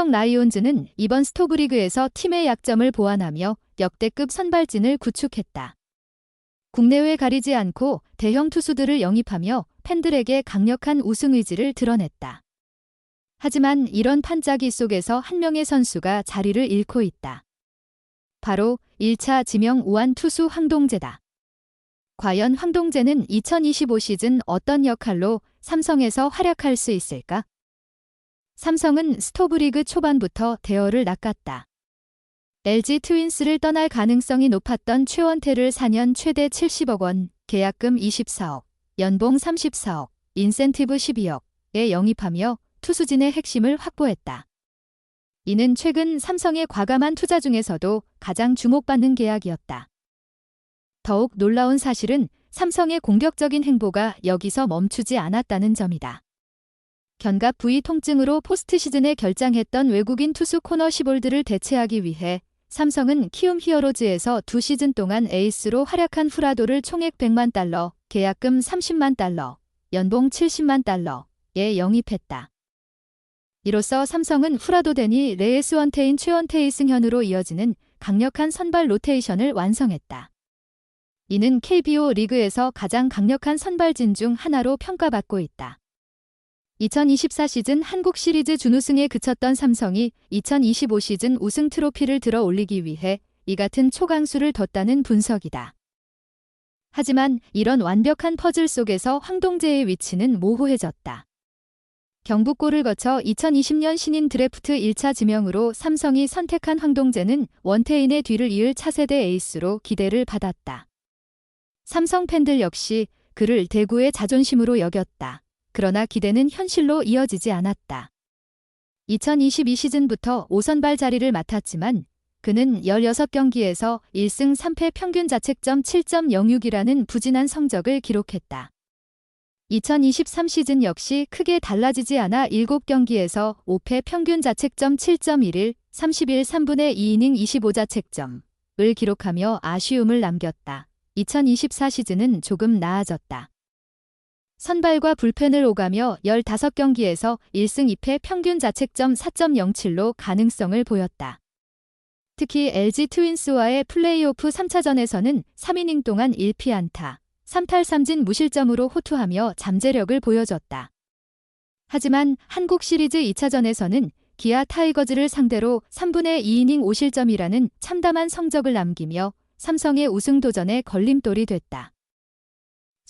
삼성 라이온즈는 이번 스토브리그에서 팀의 약점을 보완하며 역대급 선발진을 구축했다. 국내외 가리지 않고 대형 투수들을 영입하며 팬들에게 강력한 우승 의지를 드러냈다. 하지만 이런 판짜기 속에서 한 명의 선수가 자리를 잃고 있다. 바로 1차 지명 우완 투수 황동재다. 과연 황동재는 2025 시즌 어떤 역할로 삼성에서 활약할 수 있을까? 삼성은 스토브리그 초반부터 대어를 낚았다. LG 트윈스를 떠날 가능성이 높았던 최원태를 4년 최대 70억 원, 계약금 24억, 연봉 34억, 인센티브 12억에 영입하며 투수진의 핵심을 확보했다. 이는 최근 삼성의 과감한 투자 중에서도 가장 주목받는 계약이었다. 더욱 놀라운 사실은 삼성의 공격적인 행보가 여기서 멈추지 않았다는 점이다. 견갑 부위 통증으로 포스트 시즌에 결장했던 외국인 투수 코너 시볼드를 대체하기 위해 삼성은 키움 히어로즈에서 2시즌 동안 에이스로 활약한 후라도를 총액 100만 달러, 계약금 30만 달러, 연봉 70만 달러에 영입했다. 이로써 삼성은 후라도 데니 레이스 원태인 최원태 이승현으로 이어지는 강력한 선발 로테이션을 완성했다. 이는 KBO 리그에서 가장 강력한 선발진 중 하나로 평가받고 있다. 2024 시즌 한국 시리즈 준우승에 그쳤던 삼성이 2025 시즌 우승 트로피를 들어 올리기 위해 이 같은 초강수를 뒀다는 분석이다. 하지만 이런 완벽한 퍼즐 속에서 황동재의 위치는 모호해졌다. 경북고를 거쳐 2020년 신인 드래프트 1차 지명으로 삼성이 선택한 황동재는 원태인의 뒤를 이을 차세대 에이스로 기대를 받았다. 삼성 팬들 역시 그를 대구의 자존심으로 여겼다. 그러나 기대는 현실로 이어지지 않았다. 2022 시즌부터 5선발 자리를 맡았지만 그는 16경기에서 1승 3패 평균 자책점 7.06이라는 부진한 성적을 기록했다. 2023 시즌 역시 크게 달라지지 않아 7경기에서 5패 평균 자책점 7.11, 31 3분의 2이닝 25자책점을 기록하며 아쉬움을 남겼다. 2024 시즌은 조금 나아졌다. 선발과 불펜을 오가며 15경기에서 1승 2패 평균 자책점 4.07로 가능성을 보였다. 특히 LG 트윈스와의 플레이오프 3차전에서는 3이닝 동안 1피안타, 3탈 3진 무실점으로 호투하며 잠재력을 보여줬다. 하지만 한국 시리즈 2차전에서는 기아 타이거즈를 상대로 3분의 2이닝 5실점이라는 참담한 성적을 남기며 삼성의 우승 도전에 걸림돌이 됐다.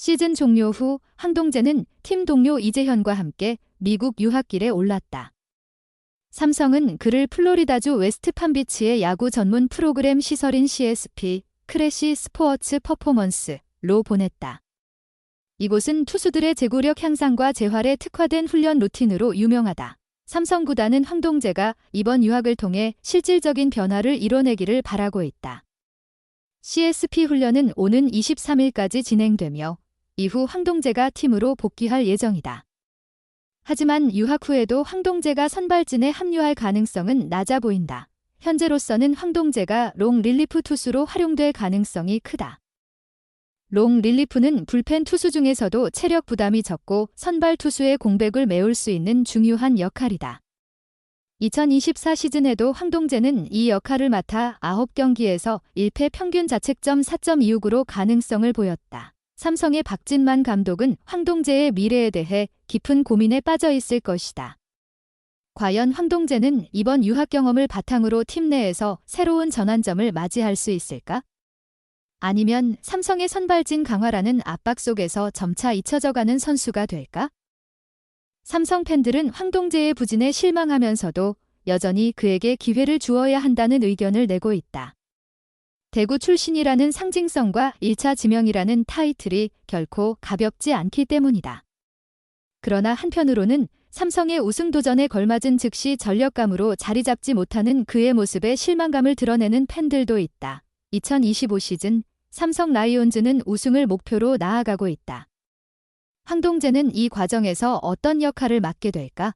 시즌 종료 후 황동재는 팀 동료 이재현과 함께 미국 유학길에 올랐다. 삼성은 그를 플로리다주 웨스트팜비치의 야구 전문 프로그램 시설인 CSP, 크래시 스포어츠 퍼포먼스로 보냈다. 이곳은 투수들의 제구력 향상과 재활에 특화된 훈련 루틴으로 유명하다. 삼성 구단은 황동재가 이번 유학을 통해 실질적인 변화를 이뤄내기를 바라고 있다. CSP 훈련은 오는 23일까지 진행되며 이후 황동재가 팀으로 복귀할 예정이다. 하지만 유학 후에도 황동재가 선발진에 합류할 가능성은 낮아 보인다. 현재로서는 황동재가 롱 릴리프 투수로 활용될 가능성이 크다. 롱 릴리프는 불펜 투수 중에서도 체력 부담이 적고 선발 투수의 공백을 메울 수 있는 중요한 역할이다. 2024 시즌에도 황동재는 이 역할을 맡아 9경기에서 1패 평균 자책점 4.26으로 가능성을 보였다. 삼성의 박진만 감독은 황동재의 미래에 대해 깊은 고민에 빠져 있을 것이다. 과연 황동재는 이번 유학 경험을 바탕으로 팀 내에서 새로운 전환점을 맞이할 수 있을까? 아니면 삼성의 선발진 강화라는 압박 속에서 점차 잊혀져가는 선수가 될까? 삼성 팬들은 황동재의 부진에 실망하면서도 여전히 그에게 기회를 주어야 한다는 의견을 내고 있다. 대구 출신이라는 상징성과 1차 지명이라는 타이틀이 결코 가볍지 않기 때문이다. 그러나 한편으로는 삼성의 우승 도전에 걸맞은 즉시 전력감으로 자리 잡지 못하는 그의 모습에 실망감을 드러내는 팬들도 있다. 2025 시즌 삼성 라이온즈는 우승을 목표로 나아가고 있다. 황동재는 이 과정에서 어떤 역할을 맡게 될까?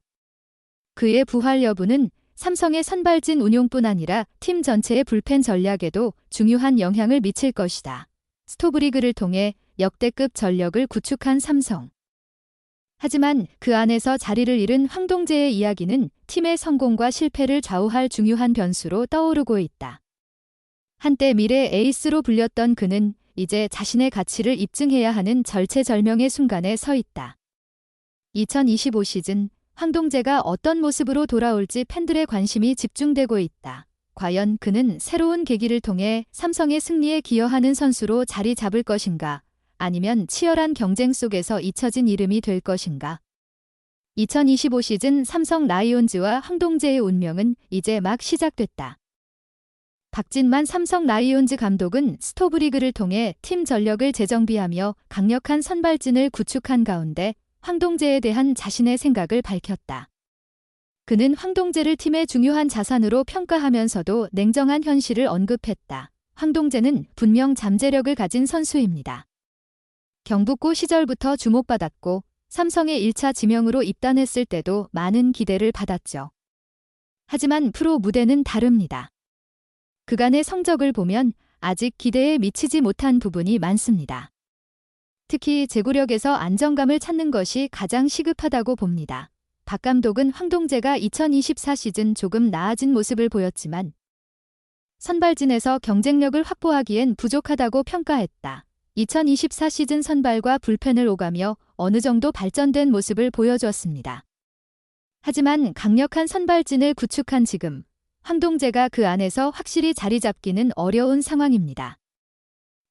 그의 부활 여부는 삼성의 선발진 운용뿐 아니라 팀 전체의 불펜 전략에도 중요한 영향을 미칠 것이다. 스토브리그를 통해 역대급 전력을 구축한 삼성. 하지만 그 안에서 자리를 잃은 황동재의 이야기는 팀의 성공과 실패를 좌우할 중요한 변수로 떠오르고 있다. 한때 미래 에이스로 불렸던 그는 이제 자신의 가치를 입증해야 하는 절체절명의 순간에 서 있다. 2025 시즌 황동재가 어떤 모습으로 돌아올지 팬들의 관심이 집중되고 있다. 과연 그는 새로운 계기를 통해 삼성의 승리에 기여하는 선수로 자리 잡을 것인가? 아니면 치열한 경쟁 속에서 잊혀진 이름이 될 것인가? 2025 시즌 삼성 라이온즈와 황동재의 운명은 이제 막 시작됐다. 박진만 삼성 라이온즈 감독은 스토브리그를 통해 팀 전력을 재정비하며 강력한 선발진을 구축한 가운데 황동재에 대한 자신의 생각을 밝혔다. 그는 황동재를 팀의 중요한 자산으로 평가하면서도 냉정한 현실을 언급했다. 황동재는 분명 잠재력을 가진 선수입니다. 경북고 시절부터 주목받았고 삼성의 1차 지명으로 입단했을 때도 많은 기대를 받았죠. 하지만 프로 무대는 다릅니다. 그간의 성적을 보면 아직 기대에 미치지 못한 부분이 많습니다. 특히 제구력에서 안정감을 찾는 것이 가장 시급하다고 봅니다. 박 감독은 황동재가 2024 시즌 조금 나아진 모습을 보였지만 선발진에서 경쟁력을 확보하기엔 부족하다고 평가했다. 2024 시즌 선발과 불펜을 오가며 어느 정도 발전된 모습을 보여주었습니다. 하지만 강력한 선발진을 구축한 지금 황동재가 그 안에서 확실히 자리 잡기는 어려운 상황입니다.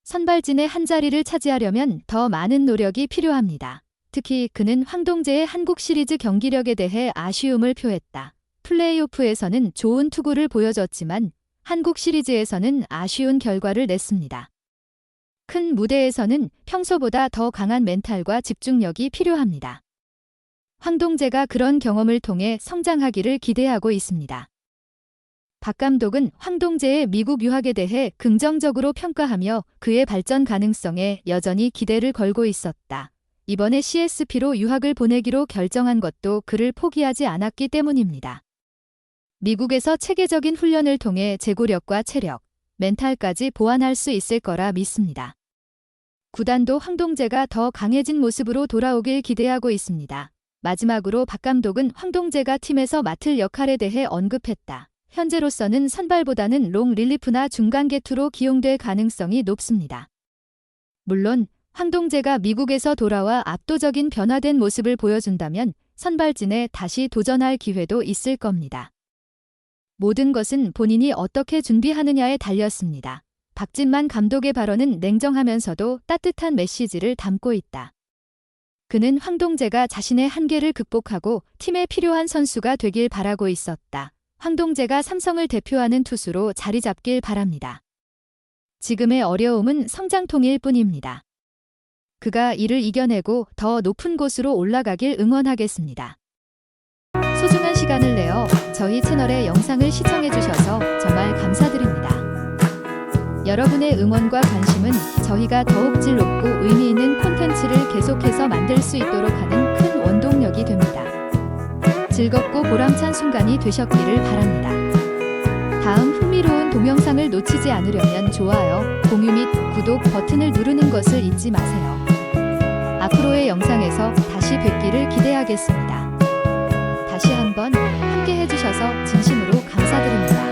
선발진의 한 자리를 차지하려면 더 많은 노력이 필요합니다. 특히 그는 황동재의 한국 시리즈 경기력에 대해 아쉬움을 표했다. 플레이오프에서는 좋은 투구를 보여줬지만 한국 시리즈에서는 아쉬운 결과를 냈습니다. 큰 무대에서는 평소보다 더 강한 멘탈과 집중력이 필요합니다. 황동재가 그런 경험을 통해 성장하기를 기대하고 있습니다. 박 감독은 황동재의 미국 유학에 대해 긍정적으로 평가하며 그의 발전 가능성에 여전히 기대를 걸고 있었다. 이번에 CSP로 유학을 보내기로 결정한 것도 그를 포기하지 않았기 때문입니다. 미국에서 체계적인 훈련을 통해 제구력과 체력, 멘탈까지 보완할 수 있을 거라 믿습니다. 구단도 황동재가 더 강해진 모습으로 돌아오길 기대하고 있습니다. 마지막으로 박 감독은 황동재가 팀에서 맡을 역할에 대해 언급했다. 현재로서는 선발보다는 롱 릴리프나 중간 개투로 기용될 가능성이 높습니다. 물론 황동재가 미국에서 돌아와 압도적인 변화된 모습을 보여준다면 선발진에 다시 도전할 기회도 있을 겁니다. 모든 것은 본인이 어떻게 준비하느냐에 달렸습니다. 박진만 감독의 발언은 냉정하면서도 따뜻한 메시지를 담고 있다. 그는 황동재가 자신의 한계를 극복하고 팀에 필요한 선수가 되길 바라고 있었다. 황동재가 삼성을 대표하는 투수로 자리 잡길 바랍니다. 지금의 어려움은 성장통일 뿐입니다. 그가 이를 이겨내고 더 높은 곳으로 올라가길 응원하겠습니다. 소중한 시간을 내어 저희 채널의 영상을 시청해주셔서 정말 감사드립니다. 여러분의 응원과 관심은 저희가 더욱 즐겁고 의미 있는 콘텐츠를 계속해서 만들 수 있도록 하는 큰 원동력이 됩니다. 즐겁고 보람찬 순간이 되셨기를 바랍니다. 다음 흥미로운 동영상을 놓치지 않으려면 좋아요, 공유 및 구독 버튼을 누르는 것을 잊지 마세요. 앞으로의 영상에서 다시 뵙기를 기대하겠습니다. 다시 한번 함께 해주셔서 진심으로 감사드립니다.